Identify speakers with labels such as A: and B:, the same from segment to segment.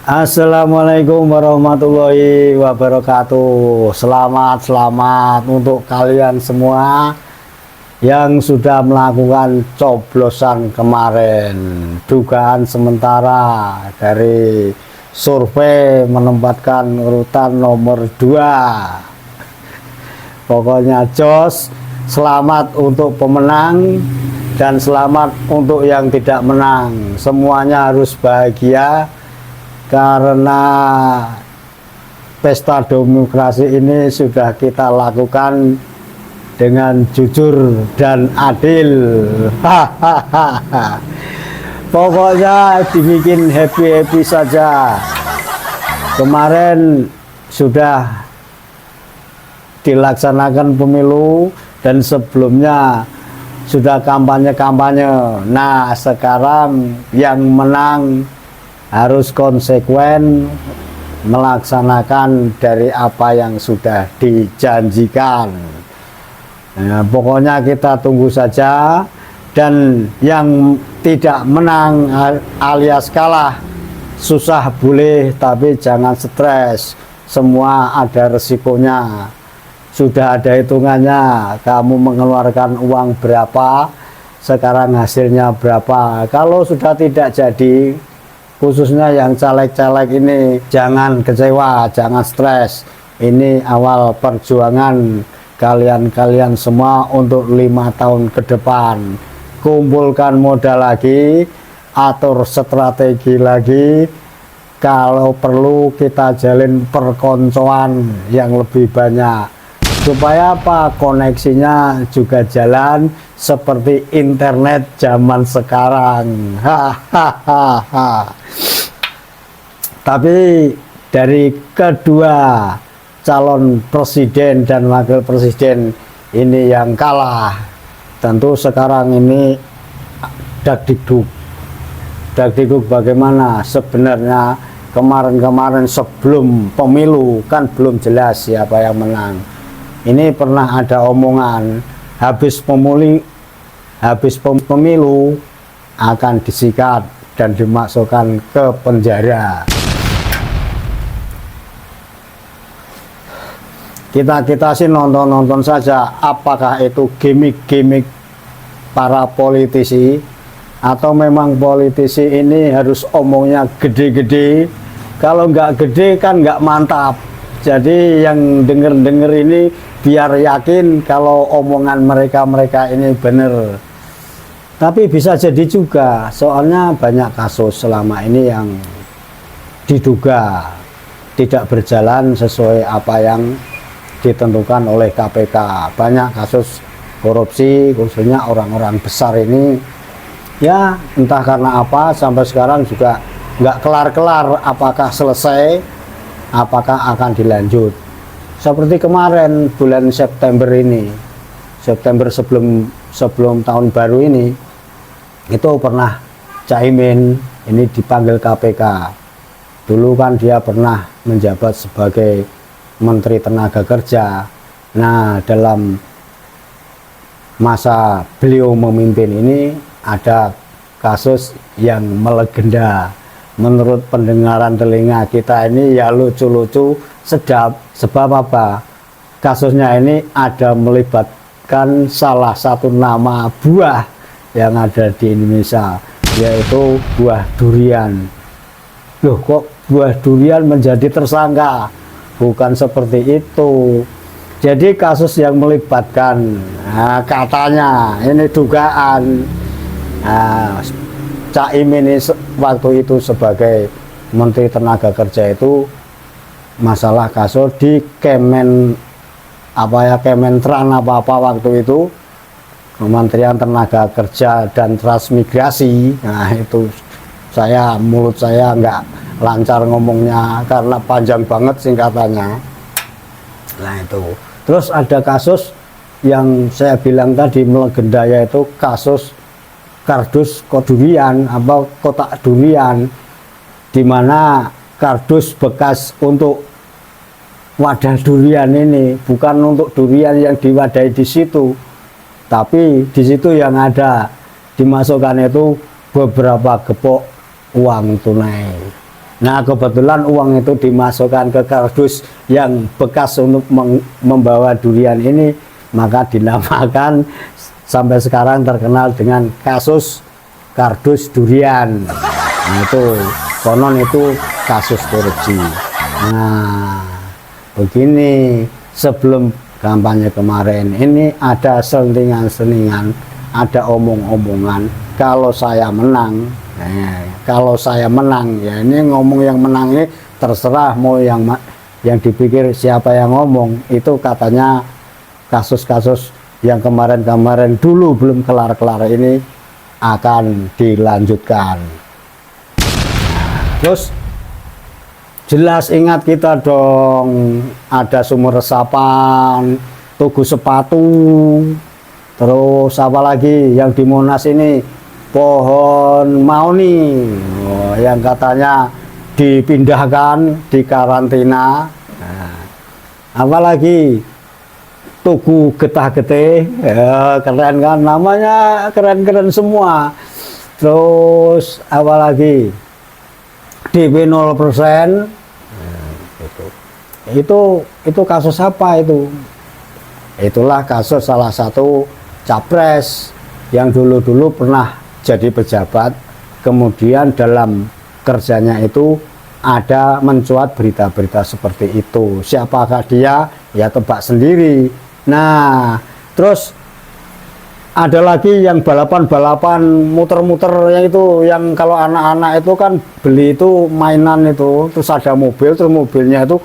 A: Assalamualaikum warahmatullahi wabarakatuh. Selamat untuk kalian semua yang sudah melakukan coblosan kemarin. Dugaan sementara dari survei menempatkan urutan nomor 2. Pokoknya jos. Selamat untuk pemenang dan selamat untuk yang tidak menang. Semuanya harus bahagia karena pesta demokrasi ini sudah kita lakukan dengan jujur dan adil. Pokoknya dibikin happy saja. Kemarin sudah dilaksanakan pemilu dan sebelumnya sudah kampanye. Nah, sekarang yang menang harus konsekuen melaksanakan dari apa yang sudah dijanjikan. Nah, pokoknya kita tunggu saja, dan yang tidak menang alias kalah susah boleh, tapi jangan stres, semua ada resikonya, sudah ada hitungannya. Kamu mengeluarkan uang berapa, sekarang hasilnya berapa. Kalau sudah tidak jadi, khususnya yang caleg-caleg ini, jangan kecewa, jangan stres. Ini awal perjuangan kalian semua untuk 5 tahun ke depan. Kumpulkan modal lagi, atur strategi lagi. Kalau perlu kita jalin perkoncoan yang lebih banyak, supaya apa? Koneksinya juga jalan seperti internet zaman sekarang. Tapi dari kedua calon presiden dan wakil presiden ini yang kalah, tentu sekarang ini dakdikduk bagaimana. Sebenarnya kemarin sebelum pemilu kan belum jelas siapa yang menang. Ini pernah ada omongan habis pemilu akan disikat dan dimasukkan ke penjara. Kita sih nonton saja, apakah itu gimmick para politisi atau memang politisi ini harus omongnya gede-gede. Kalau nggak gede kan nggak mantap. Jadi yang denger ini biar yakin kalau omongan mereka ini bener. Tapi bisa jadi juga, soalnya banyak kasus selama ini yang diduga tidak berjalan sesuai apa yang ditentukan oleh KPK. Banyak kasus korupsi, khususnya orang-orang besar ini, ya entah karena apa sampai sekarang juga nggak kelar-kelar apakah selesai, apakah akan dilanjut. Seperti kemarin bulan September ini, September sebelum tahun baru ini, itu pernah Caimin ini dipanggil KPK. Dulu kan dia pernah menjabat sebagai Menteri Tenaga Kerja. Nah, dalam masa beliau memimpin ini ada kasus yang melegenda. Menurut pendengaran telinga kita ini ya lucu-lucu, sedap. Sebab apa? Kasusnya ini ada melibatkan salah satu nama buah yang ada di Indonesia, yaitu buah durian. Loh, kok buah durian menjadi tersangka? Bukan seperti itu. Jadi kasus yang melibatkan, nah, katanya ini dugaan, nah, Caimin ini waktu itu sebagai Menteri Tenaga Kerja itu masalah kasus di Kementerian apa waktu itu, Kementerian Tenaga Kerja dan Transmigrasi. Nah itu mulut saya nggak lancar ngomongnya karena panjang banget singkatannya. Nah itu terus ada kasus yang saya bilang tadi melegenda, yaitu kasus kardus durian atau kotak durian, di mana kardus bekas untuk wadah durian ini bukan untuk durian yang diwadahi di situ, tapi di situ yang ada dimasukkan itu beberapa gepok uang tunai. Nah, kebetulan uang itu dimasukkan ke kardus yang bekas untuk membawa durian ini, maka dinamakan sampai sekarang terkenal dengan kasus kardus durian. Nah, itu konon itu kasus korupsi. Nah, begini, sebelum kampanye kemarin ini ada selingan-selingan, ada omong-omongan kalau saya menang. Kalau saya menang, ya ini ngomong yang menang ini terserah mau yang dipikir siapa yang ngomong. Itu katanya kasus-kasus yang kemarin-kemarin dulu belum kelar-kelar ini akan dilanjutkan. Terus jelas ingat kita dong, ada sumur resapan, tugu sepatu, terus apa lagi yang di Monas ini, pohon mauni, yang katanya dipindahkan, dikarantina. Nah, apalagi tugu getah-getih, ya, keren kan, namanya keren-keren semua. Terus apalagi DP 0%. Itu kasus apa itu? Itulah kasus salah satu capres yang dulu-dulu pernah jadi pejabat, kemudian dalam kerjanya itu ada mencuat berita-berita seperti itu. Siapakah dia? Ya tebak sendiri. Nah, terus ada lagi yang balapan-balapan muter-muter, yang itu yang kalau anak-anak itu kan beli itu mainan itu, terus ada mobil, terus mobilnya itu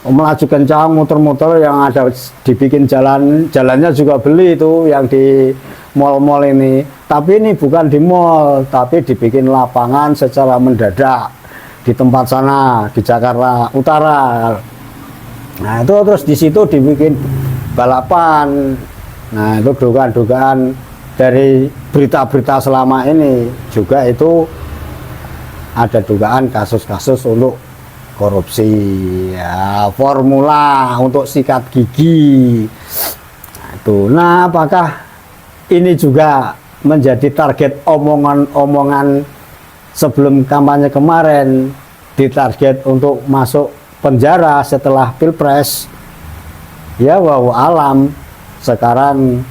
A: melaju kencang muter-muter, yang ada dibikin jalannya juga beli itu yang di mall-mall ini. Tapi ini bukan di mall, tapi dibikin lapangan secara mendadak di tempat sana di Jakarta Utara. Nah, itu terus di situ dibikin balapan. Nah, itu dugaan-dugaan dari berita-berita selama ini juga itu ada dugaan kasus-kasus untuk korupsi, ya, formula untuk sikat gigi. Nah, apakah ini juga menjadi target omongan-omongan sebelum kampanye kemarin, ditarget untuk masuk penjara setelah Pilpres? Ya, wow alam, sekarang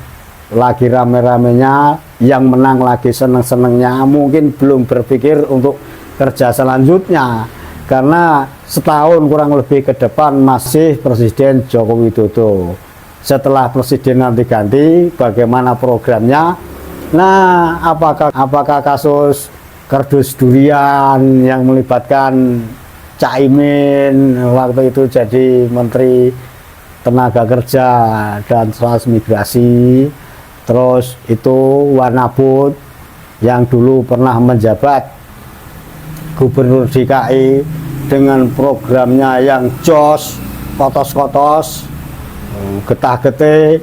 A: lagi rame-ramenya, yang menang lagi seneng-senengnya, mungkin belum berpikir untuk kerja selanjutnya. Karena setahun kurang lebih ke depan masih Presiden Joko Widodo. Setelah presiden nanti ganti, bagaimana programnya? Nah, apakah kasus kardus durian yang melibatkan Caimin waktu itu jadi Menteri Tenaga Kerja dan Transmigrasi, terus itu Wanabut yang dulu pernah menjabat Gubernur DKI dengan programnya yang jos, kotos-kotos, getah-getih,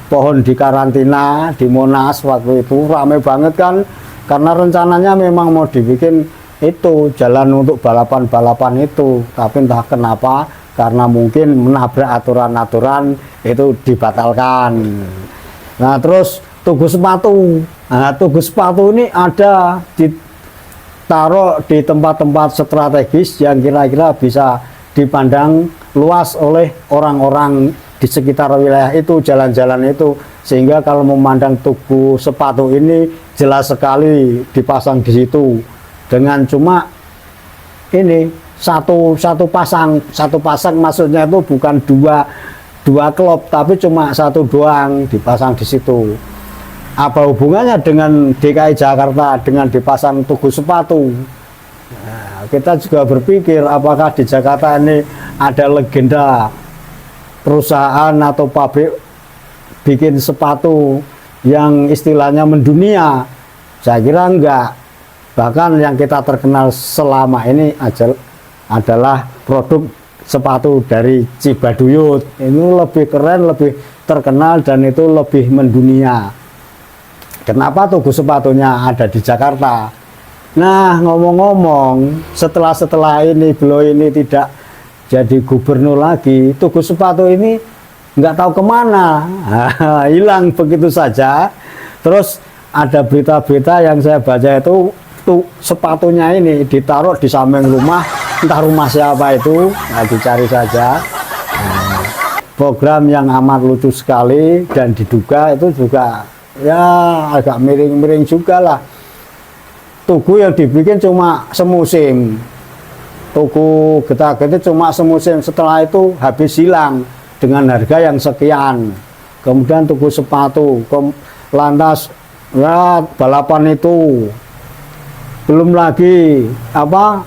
A: pohon di karantina di Monas waktu itu ramai banget kan, karena rencananya memang mau dibikin itu jalan untuk balapan-balapan itu, tapi entah kenapa karena mungkin menabrak aturan-aturan itu dibatalkan. Nah, terus tugu sepatu. Nah, tugu sepatu ini ada ditaruh di tempat-tempat strategis yang kira-kira bisa dipandang luas oleh orang-orang di sekitar wilayah itu, jalan-jalan itu, sehingga kalau memandang tugu sepatu ini jelas sekali dipasang di situ dengan cuma ini satu pasang, maksudnya itu bukan dua klop, tapi cuma satu doang dipasang di situ. Apa hubungannya dengan DKI Jakarta dengan dipasang tugu sepatu? Nah, kita juga berpikir apakah di Jakarta ini ada legenda perusahaan atau pabrik bikin sepatu yang istilahnya mendunia? Saya kira enggak. Bahkan yang kita terkenal selama ini adalah produk sepatu dari Cibaduyut. Ini lebih keren, lebih terkenal, dan itu lebih mendunia. Kenapa tugu sepatunya ada di Jakarta? Nah, ngomong-ngomong, setelah ini beliau ini tidak jadi gubernur lagi, tugu sepatu ini nggak tahu kemana, hilang begitu saja. Terus ada berita-berita yang saya baca itu tuh sepatunya ini ditaruh di samping rumah, entah rumah siapa itu, nah, dicari saja. Nah, program yang amat lucu sekali dan diduga itu juga ya agak miring-miring juga lah. Tugu yang dibikin cuma semusim, tugu Getah-Getih cuma semusim, setelah itu habis hilang dengan harga yang sekian. Kemudian tugu sepatu, lantas ya balapan itu, belum lagi apa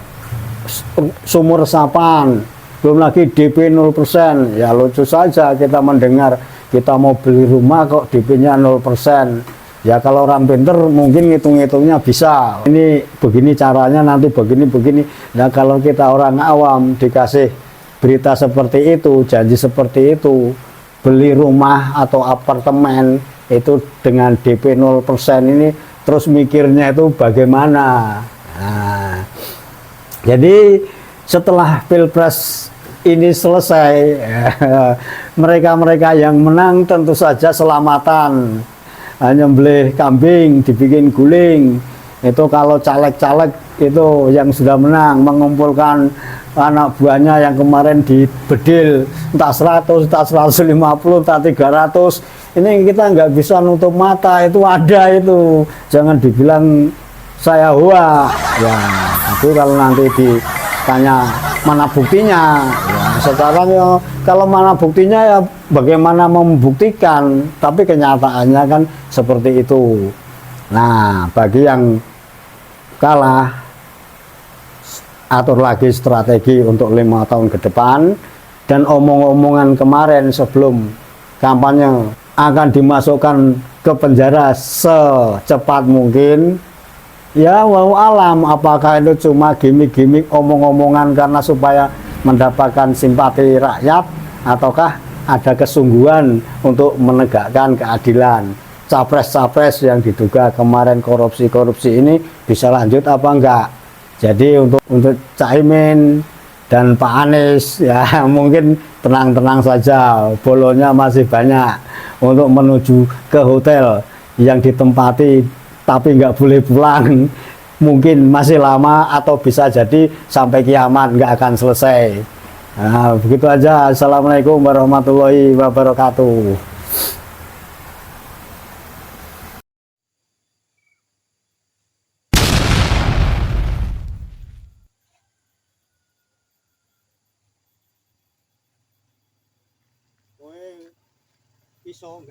A: sumur resapan, belum lagi DP 0%. Ya lucu saja kita mendengar kita mau beli rumah kok DP-nya 0%. Ya kalau orang pinter mungkin ngitung-ngitungnya bisa. Ini begini caranya, nanti begini-begini. Nah kalau kita orang awam dikasih berita seperti itu, janji seperti itu, beli rumah atau apartemen itu dengan DP 0% ini, terus mikirnya itu bagaimana. Nah, jadi setelah Pilpres ini selesai, mereka-mereka yang menang tentu saja selamatan. Nyembelih kambing, dibikin guling. Itu kalau caleg-caleg itu yang sudah menang mengumpulkan anak buahnya yang kemarin dibedil entah 100, entah 150, entah 300. Ini kita nggak bisa nutup mata, itu ada itu. Jangan dibilang saya hoa. Ya, tapi kalau nanti ditanya mana buktinya, ya sekarang ya kalau mana buktinya ya bagaimana membuktikan, tapi kenyataannya kan seperti itu. Nah, bagi yang kalah, atur lagi strategi untuk 5 tahun ke depan, dan omong-omongan kemarin sebelum kampanye akan dimasukkan ke penjara secepat mungkin. Ya walau alam apakah itu cuma gimmick-gimmick omong-omongan karena supaya mendapatkan simpati rakyat, ataukah ada kesungguhan untuk menegakkan keadilan. Capres-capres yang diduga kemarin korupsi-korupsi ini bisa lanjut apa enggak. Jadi untuk Caimin dan Pak Anies ya mungkin tenang-tenang saja, bolonya masih banyak untuk menuju ke hotel yang ditempati tapi nggak boleh pulang, mungkin masih lama atau bisa jadi sampai kiamat nggak akan selesai. Nah, begitu aja. Assalamualaikum warahmatullahi wabarakatuh. Iso